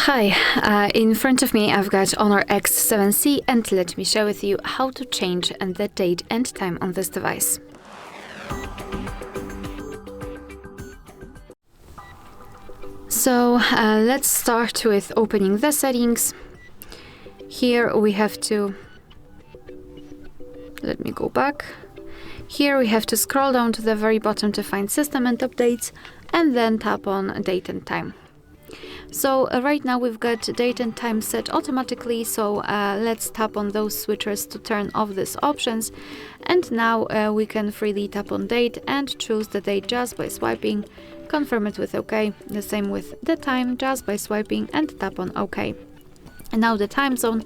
Hi, in front of me I've got HONOR X7c, and let me share with you how to change the date and time on this device. So let's start with opening the settings. Here we have to, let me go back. Here we have to scroll down to the very bottom to find system and updates, and then tap on date and time. So right now we've got date and time set automatically, so let's tap on those switchers to turn off these options. And now we can freely tap on date and choose the date just by swiping, confirm it with OK. The same with the time, just by swiping and tap on OK. And now the time zone,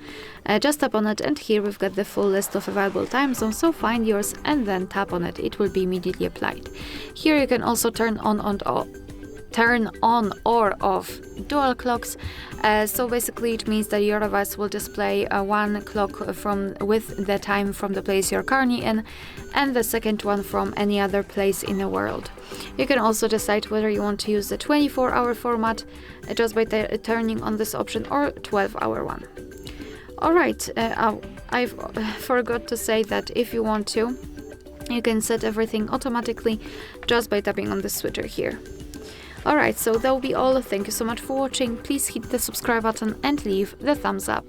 just tap on it, and here we've got the full list of available time zones, so find yours and then tap on it. It will be immediately applied. Here you can also turn on or off dual clocks. So basically it means that your device will display one clock with the time from the place you're currently in, and the second one from any other place in the world. You can also decide whether you want to use the 24-hour format just by turning on this option, or 12-hour one. Alright, I forgot to say that if you want to, you can set everything automatically just by tapping on the switcher here. Alright, so that will be all. Thank you so much for watching. Please hit the subscribe button and leave the thumbs up.